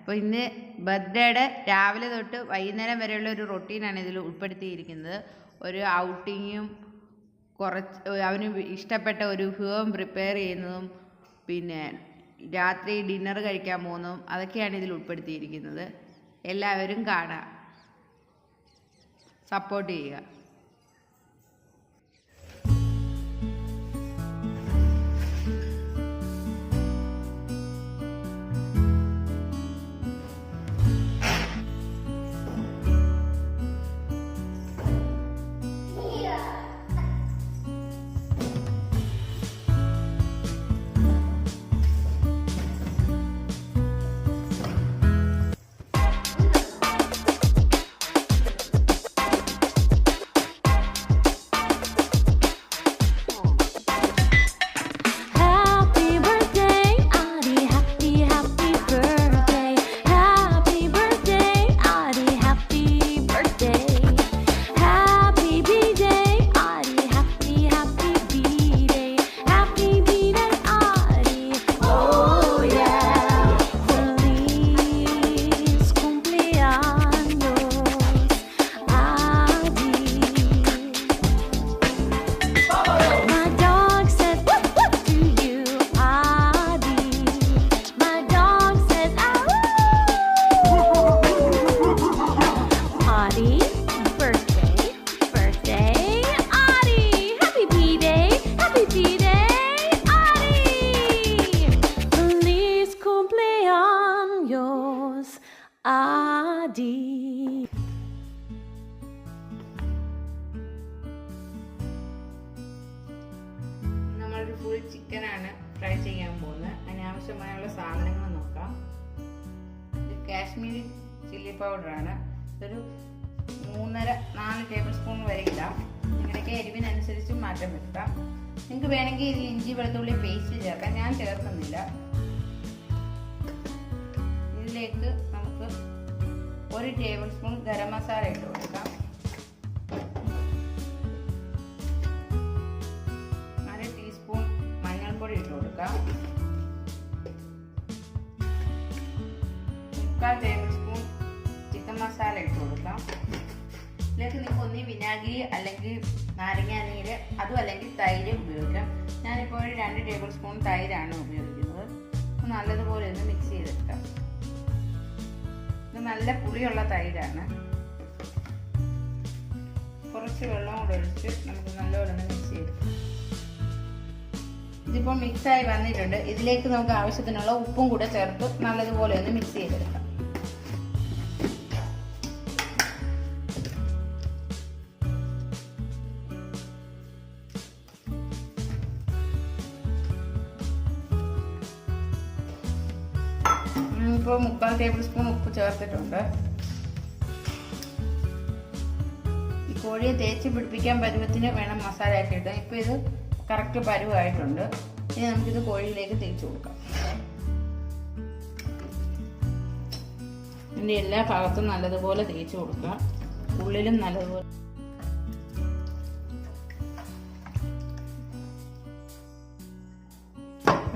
അപ്പോൾ ഇന്ന് ബർത്ത്ഡേയുടെ രാവിലെ തൊട്ട് വൈകുന്നേരം വരെയുള്ള ഒരു റൊട്ടീനാണ് ഇതിൽ ഉൾപ്പെടുത്തിയിരിക്കുന്നത്. ഒരു ഔട്ടിങ്ങും അവന് ഇഷ്ടപ്പെട്ട ഒരു വിഭവം പ്രിപ്പയർ ചെയ്യുന്നതും പിന്നെ രാത്രി ഡിന്നർ കഴിക്കാൻ പോകുന്നതും അതൊക്കെയാണ് ഇതിൽ ഉൾപ്പെടുത്തിയിരിക്കുന്നത്. എല്ലാവരും കാണാം, സപ്പോർട്ട് ചെയ്യുക. നമ്മളൊരു ഫുൾ ചിക്കനാണ് ഫ്രൈ ചെയ്യാൻ പോകുന്നത്. അതിനാവശ്യമായുള്ള സാധനങ്ങൾ നോക്കാം. ഇത് കാശ്മീരി ചില്ലി പൗഡറാണ്. ഇതൊരു 3.5-4 ടേബിൾ സ്പൂൺ വരെ ഇടാം. നിങ്ങളുടെയൊക്കെ എരിവിനനുസരിച്ച് മാറ്റം വരുത്താം. നിങ്ങൾക്ക് വേണമെങ്കിൽ ഇതിൽ ഇഞ്ചി വെളുത്തുള്ളി പേസ്റ്റ് ചേർക്കാം. ഞാൻ ചേർക്കുന്നില്ല. ഇതിലേക്ക് നമുക്ക് 1 ടേബിൾ സ്പൂൺ ഗരം മസാല ഇട്ട് കൊടുക്കാം. 1/2 ടീസ്പൂൺ മഞ്ഞൾപ്പൊടി ഇട്ട് കൊടുക്കാം. 1/4 ടേബിൾ സ്പൂൺ ചിക്കൻ മസാല ഇട്ട് കൊടുക്കാം. ഇതിലേക്ക് നിങ്ങൾക്ക് ഒന്നി വിനാഗിരി അല്ലെങ്കിൽ നാരങ്ങ നീര്, അതും അല്ലെങ്കിൽ തൈര് ഉപയോഗിക്കാം. ഞാനിപ്പോൾ ഒരു 2 ടേബിൾ സ്പൂൺ തൈരാണ് ഉപയോഗിക്കുന്നത്. അപ്പോൾ നല്ലതുപോലെ ഒന്ന് മിക്സ് ചെയ്തെടുക്കാം. ഇത് നല്ല പുളിയുള്ള തൈരാണ്. കുറച്ച് വെള്ളം കൂടെ ഒഴിച്ച് നമുക്ക് നല്ലപോലെ ഒന്ന് മിക്സ് ചെയ്തെടുക്കാം. ഇതിപ്പോൾ മിക്സായി വന്നിട്ടുണ്ട്. ഇതിലേക്ക് നമുക്ക് ആവശ്യത്തിനുള്ള ഉപ്പും കൂടെ ചേർത്ത് നല്ലതുപോലെ ഒന്ന് മിക്സ് ചെയ്തെടുക്കാം. ഇപ്പോൾ 3/4 ടേബിൾ സ്പൂൺ ഉപ്പ് ചേർത്തിട്ടുണ്ട്. ഈ കോഴിയെ തേച്ച് പിടിപ്പിക്കാൻ പരുവത്തിന് വേണം മസാല ആക്കി ഇടാൻ. ഇപ്പോൾ ഇത് കറക്റ്റ് പരുവായിട്ടുണ്ട്. ഇനി നമുക്കിത് കോഴിയിലേക്ക് തേച്ച് കൊടുക്കാം. ഇതിൻ്റെ എല്ലാ ഭാഗത്തും നല്ലതുപോലെ തേച്ച് കൊടുക്കാം. ഉള്ളിലും നല്ലതുപോലെ.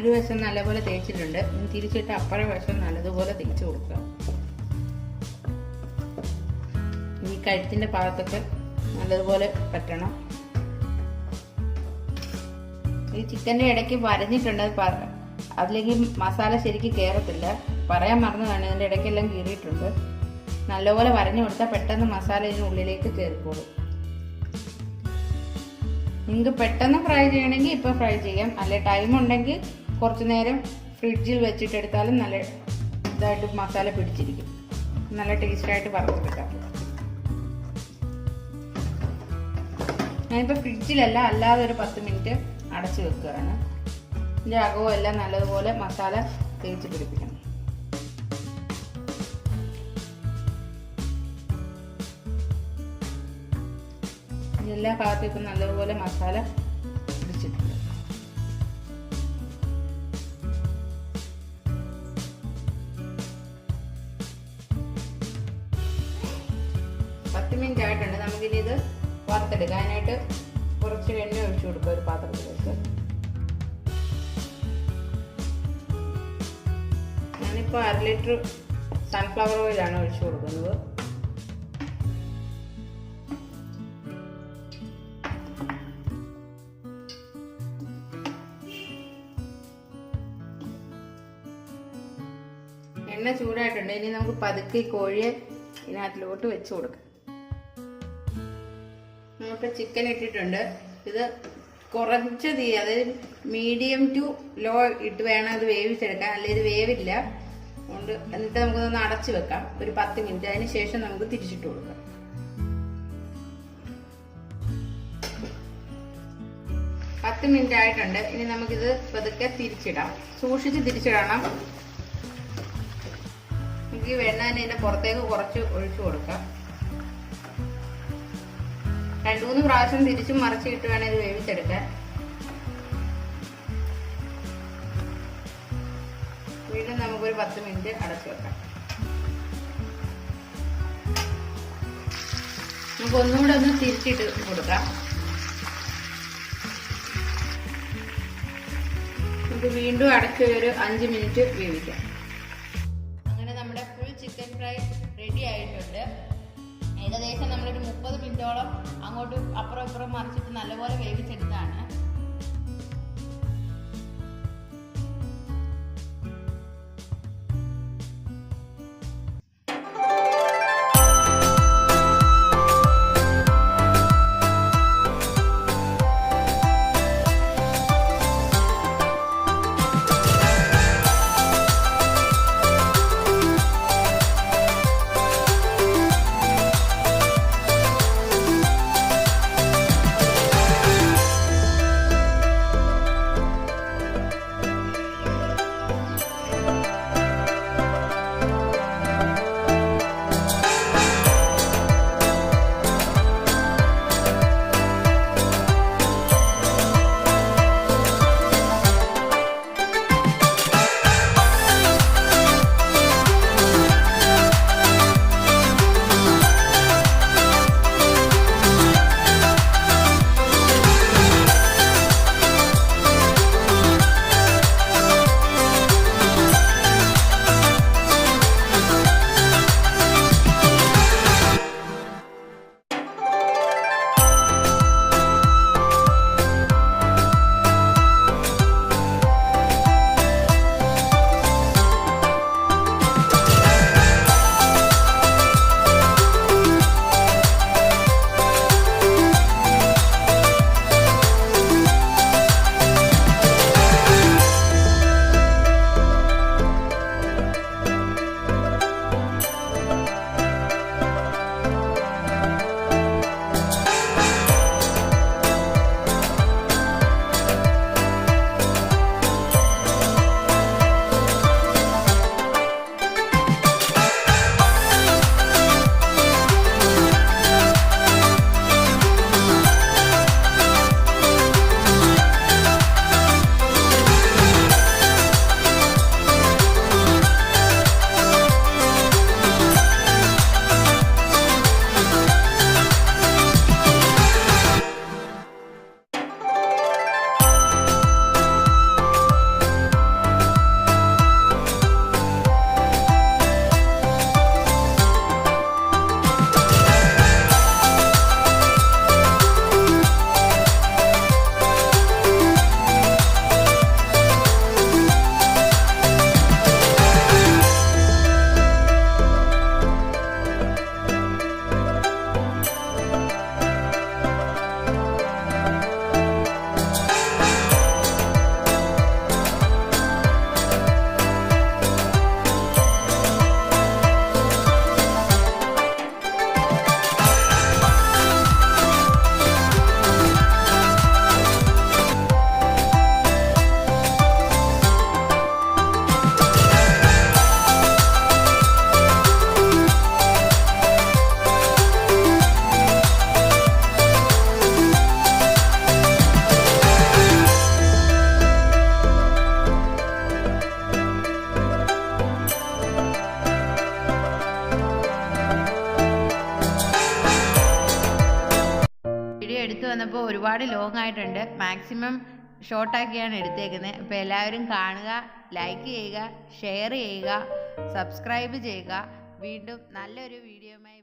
ഒരു വശം നല്ലപോലെ തേച്ചിട്ടുണ്ട്. തിരിച്ചിട്ട് അപ്പുറം വശം നല്ലതുപോലെ തേച്ച് കൊടുക്കുക. ഈ കഴുത്തിന്റെ ഭാഗത്തൊക്കെ നല്ലതുപോലെ പറ്റണം. ഈ ചിക്കൻ്റെ ഇടയ്ക്ക് വരഞ്ഞിട്ടുണ്ട്. അതിലേക്ക് മസാല ശരിക്കും കയറത്തില്ല. പറയാൻ മറന്നതാണ്, ഇതിൻ്റെ ഇടയ്ക്കെല്ലാം കീറിയിട്ടുണ്ട്. നല്ലപോലെ വരഞ്ഞു കൊടുത്താൽ പെട്ടെന്ന് മസാല ഇതിനുള്ളിലേക്ക് കയറിക്കോളും. നിങ്ങൾക്ക് പെട്ടെന്ന് ഫ്രൈ ചെയ്യണമെങ്കിൽ ഇപ്പോൾ ഫ്രൈ ചെയ്യാം. അല്ലെ ടൈം ഉണ്ടെങ്കിൽ കുറച്ച് നേരം ഫ്രിഡ്ജിൽ വെച്ചിട്ടെടുത്താലും നല്ല ഇതായിട്ട് മസാല പിടിച്ചിരിക്കും. നല്ല ടേസ്റ്റായിട്ട് വറുത്തെടുക്കാം. ഞാനിപ്പോൾ ഫ്രിഡ്ജിലല്ല, അല്ലാതെ ഒരു 10 മിനിറ്റ് അടച്ചു വെക്കുകയാണ്. ഇതിൻ്റെ അകവും എല്ലാം നല്ലതുപോലെ മസാല തേച്ച് പിടിപ്പിക്കണം. എല്ലാ ഭാഗത്തും ഇപ്പം നല്ലതുപോലെ മസാല പിടിച്ചിട്ടുണ്ട്. മിനിറ്റ് ആയിട്ടുണ്ട്. നമുക്കിനി ഇത് വറുത്തെടുക്കാനായിട്ട് കുറച്ച് എണ്ണ ഒഴിച്ചു കൊടുക്കുക ഒരു പാത്രത്തിലേക്ക്. ഞാനിപ്പോൾ 1/2 ലിറ്റർ സൺഫ്ലവർ ഓയിലാണ് ഒഴിച്ചു കൊടുക്കുന്നത്. എണ്ണ ചൂടായിട്ടുണ്ട്. ഇനി നമുക്ക് പതുക്കെ കോഴിയെ ഇതിനകത്തിലോട്ട് വെച്ച് കൊടുക്കാം. നമുക്ക് ചിക്കൻ ഇട്ടിട്ടുണ്ട്. ഇത് കുറച്ച് തീ, അതായത് മീഡിയം ടു ലോ ഇട്ട് വേണം അത് വേവിച്ചെടുക്കാൻ, അല്ലെങ്കിൽ ഇത് വേവില്ല. അതുകൊണ്ട് എന്നിട്ട് നമുക്കൊന്ന് അടച്ചു വെക്കാം ഒരു 10 മിനിറ്റ്. അതിന് ശേഷം നമുക്ക് തിരിച്ചിട്ട് കൊടുക്കാം. പത്ത് മിനിറ്റ് ആയിട്ടുണ്ട്. ഇനി നമുക്കിത് പതുക്കെ തിരിച്ചിടാം. സൂക്ഷിച്ച് തിരിച്ചിടണം. നമുക്ക് വെണ്ണ ഇതിന്റെ പുറത്തേക്ക് കുറച്ച് ഒഴിച്ചു കൊടുക്കാം. 2-3 പ്രാവശ്യം തിരിച്ചും മറിച്ചിട്ട് വേണം ഇത് വേവിച്ചെടുക്കാൻ. വീണ്ടും നമുക്കൊരു 10 മിനിറ്റ് അടച്ചു വെക്കാം. നമുക്ക് ഒന്നുകൂടെ ഒന്ന് തിരിച്ചിട്ട് കൊടുക്കാം. നമുക്ക് വീണ്ടും അടച്ച് ഒരു 5 മിനിറ്റ് വേവിക്കാം. അങ്ങനെ നമ്മുടെ ഫുൾ ചിക്കൻ ഫ്രൈ റെഡി ആയിട്ടുണ്ട്. ഏകദേശം നമ്മളൊരു 30 മിനിറ്റോളം അങ്ങോട്ട് അപ്പുറം ഇപ്പുറം മറിച്ചിട്ട് നല്ലപോലെ വേവിച്ചെടുത്താണ്. വന്നപ്പോൾ ഒരുപാട് ലോങ് ആയിട്ടുണ്ട്. മാക്സിമം ഷോർട്ടാക്കിയാണ് എടുത്തേക്കുന്നത്. അപ്പോൾ എല്ലാവരും കാണുക, ലൈക്ക് ചെയ്യുക, ഷെയർ ചെയ്യുക, സബ്സ്ക്രൈബ് ചെയ്യുക. വീണ്ടും നല്ലൊരു വീഡിയോയുമായി